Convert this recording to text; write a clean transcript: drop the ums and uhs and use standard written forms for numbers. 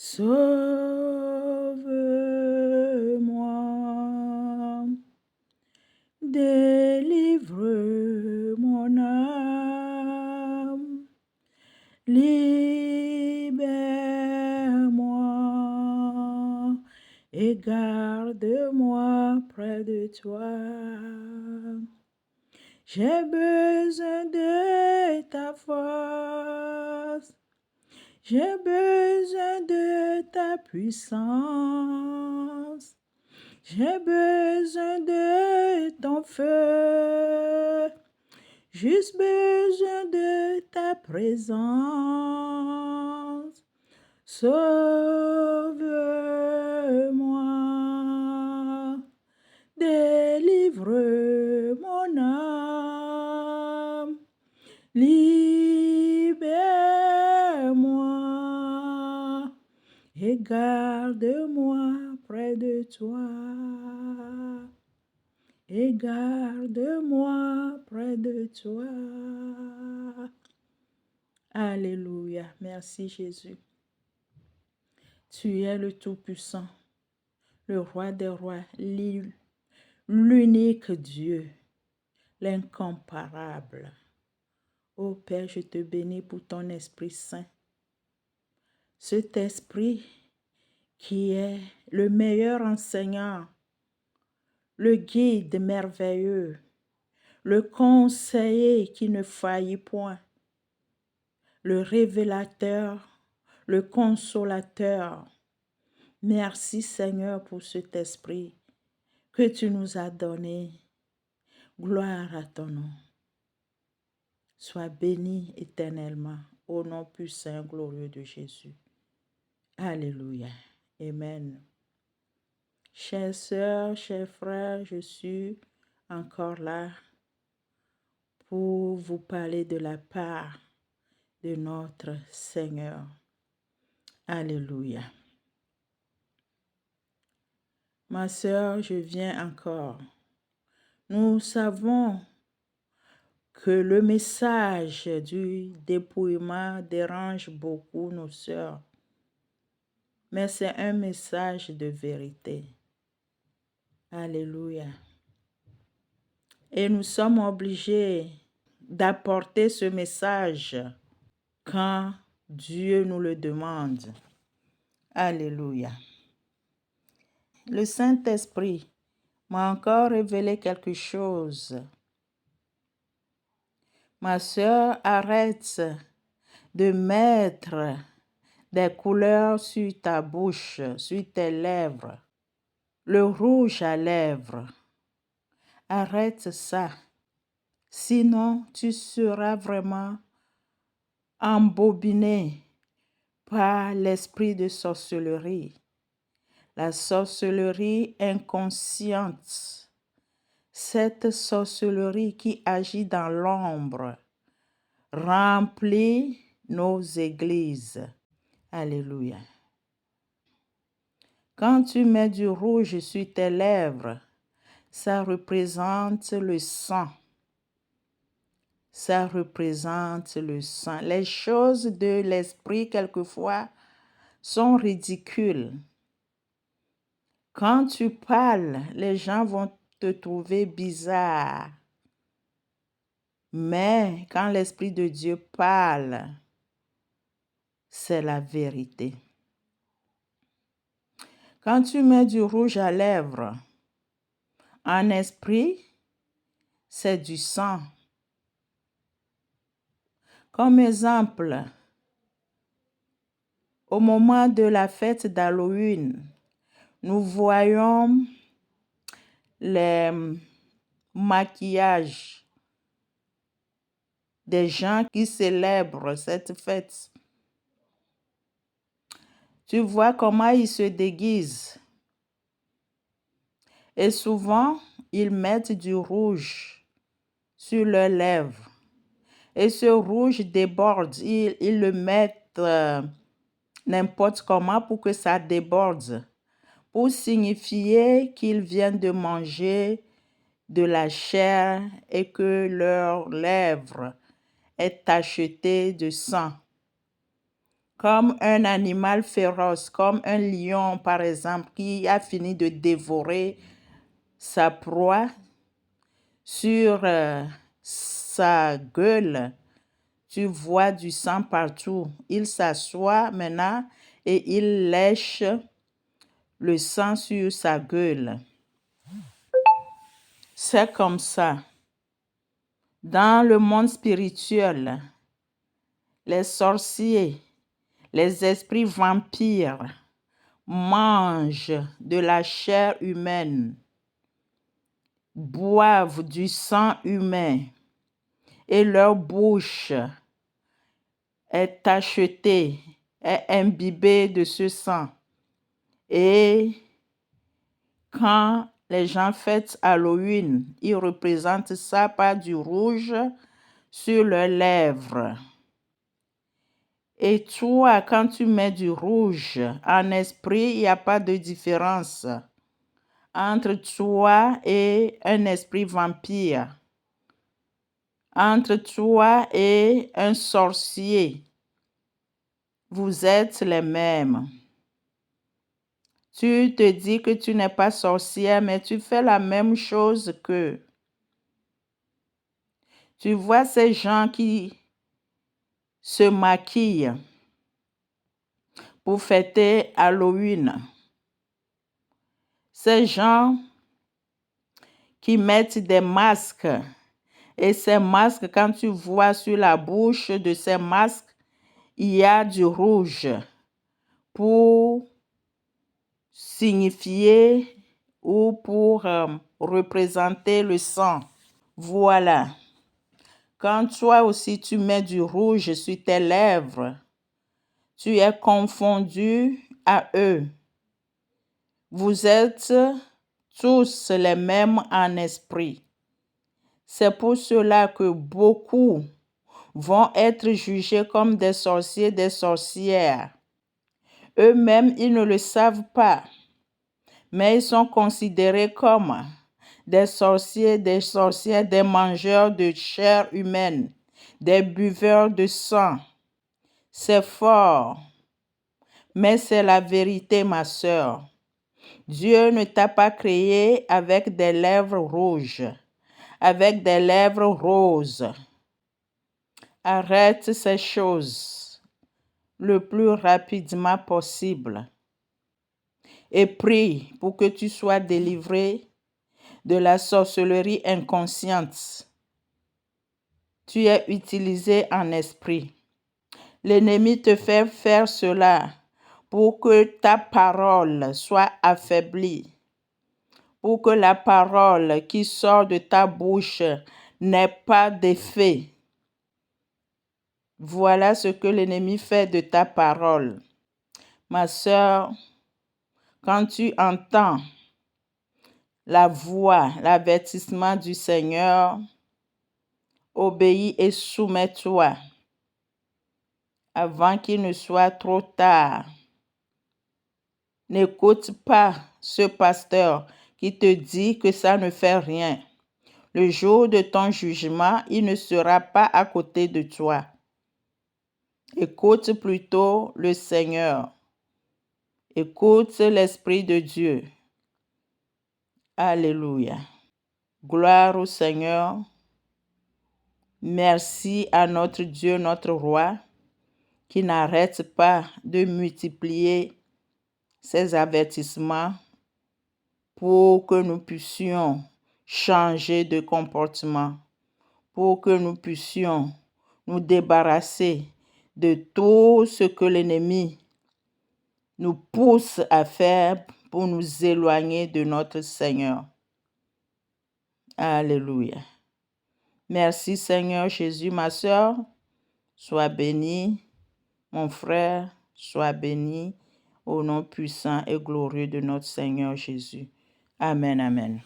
Sauve-moi, délivre mon âme, libère-moi et garde-moi près de toi. J'ai besoin de ta force, j'ai besoin de ta puissance, j'ai besoin de ton feu, juste besoin de ta présence. Sauve-moi, délivre mon âme, libère-moi et garde-moi près de toi. Et garde-moi près de toi. Alléluia. Merci Jésus. Tu es le Tout-Puissant, le Roi des rois, l'unique Dieu, l'incomparable. Ô Père, je te bénis pour ton Esprit Saint. Cet Esprit qui est le meilleur enseignant, le guide merveilleux, le conseiller qui ne faillit point, le révélateur, le consolateur. Merci Seigneur pour cet esprit que tu nous as donné. Gloire à ton nom. Sois béni éternellement au nom puissant et glorieux de Jésus. Alléluia. Amen. Chères sœurs, chers frères, je suis encore là pour vous parler de la part de notre Seigneur. Alléluia. Ma sœur, je viens encore. Nous savons que le message du dépouillement dérange beaucoup nos sœurs, mais c'est un message de vérité. Alléluia. Et nous sommes obligés d'apporter ce message quand Dieu nous le demande. Alléluia. Le Saint-Esprit m'a encore révélé quelque chose. Ma sœur, arrête de mettre des couleurs sur ta bouche, sur tes lèvres. Le rouge à lèvres. Arrête ça. Sinon, tu seras vraiment embobiné par l'esprit de sorcellerie. La sorcellerie inconsciente. Cette sorcellerie qui agit dans l'ombre remplit nos églises. Alléluia. Quand tu mets du rouge sur tes lèvres, ça représente le sang. Ça représente le sang. Les choses de l'esprit, quelquefois, sont ridicules. Quand tu parles, les gens vont te trouver bizarre. Mais quand l'Esprit de Dieu parle, c'est la vérité. Quand tu mets du rouge à lèvres, en esprit, c'est du sang. Comme exemple, au moment de la fête d'Halloween, nous voyons les maquillages des gens qui célèbrent cette fête. Tu vois comment ils se déguisent. Et souvent, ils mettent du rouge sur leurs lèvres. Et ce rouge déborde. Ils le mettent n'importe comment pour que ça déborde. Pour signifier qu'ils viennent de manger de la chair et que leurs lèvres est tachetée de sang. comme un animal féroce, comme un lion par exemple, qui a fini de dévorer sa proie sur sa gueule. Tu vois du sang partout. Il s'assoit maintenant et il lèche le sang sur sa gueule. C'est comme ça. Dans le monde spirituel, les sorciers, les esprits vampires mangent de la chair humaine, boivent du sang humain et leur bouche est tachetée, est imbibée de ce sang. Et quand les gens fêtent Halloween, ils représentent ça par du rouge sur leurs lèvres. Et toi, quand tu mets du rouge, en esprit, il n'y a pas de différence entre toi et un esprit vampire, entre toi et un sorcier. Vous êtes les mêmes. Tu te dis que tu n'es pas sorcière, mais tu fais la même chose qu'eux. Tu vois ces gens qui se maquillent pour fêter Halloween. Ces gens qui mettent des masques. Et ces masques, quand tu vois sur la bouche de ces masques, il y a du rouge pour signifier ou pour représenter le sang. Voilà. Quand toi aussi tu mets du rouge sur tes lèvres, tu es confondu à eux. Vous êtes tous les mêmes en esprit. C'est pour cela que beaucoup vont être jugés comme des sorciers, des sorcières. Eux-mêmes, ils ne le savent pas, mais ils sont considérés comme des sorciers, des sorcières, des mangeurs de chair humaine, des buveurs de sang. C'est fort, mais c'est la vérité, ma sœur. Dieu ne t'a pas créé avec des lèvres rouges, avec des lèvres roses. Arrête ces choses le plus rapidement possible et prie pour que tu sois délivré de la sorcellerie inconsciente. Tu es utilisé en esprit. L'ennemi te fait faire cela pour que ta parole soit affaiblie, pour que la parole qui sort de ta bouche n'ait pas d'effet. Voilà ce que l'ennemi fait de ta parole. Ma sœur, quand tu entends la voix, l'avertissement du Seigneur, obéis et soumets-toi avant qu'il ne soit trop tard. N'écoute pas ce pasteur qui te dit que ça ne fait rien. Le jour de ton jugement, il ne sera pas à côté de toi. Écoute plutôt le Seigneur. Écoute l'Esprit de Dieu. Alléluia. Gloire au Seigneur. Merci à notre Dieu, notre Roi, qui n'arrête pas de multiplier ses avertissements pour que nous puissions changer de comportement, pour que nous puissions nous débarrasser de tout ce que l'ennemi nous pousse à faire pour nous éloigner de notre Seigneur. Alléluia. Merci Seigneur Jésus, ma sœur. Sois béni, mon frère, sois béni au nom puissant et glorieux de notre Seigneur Jésus. Amen, amen.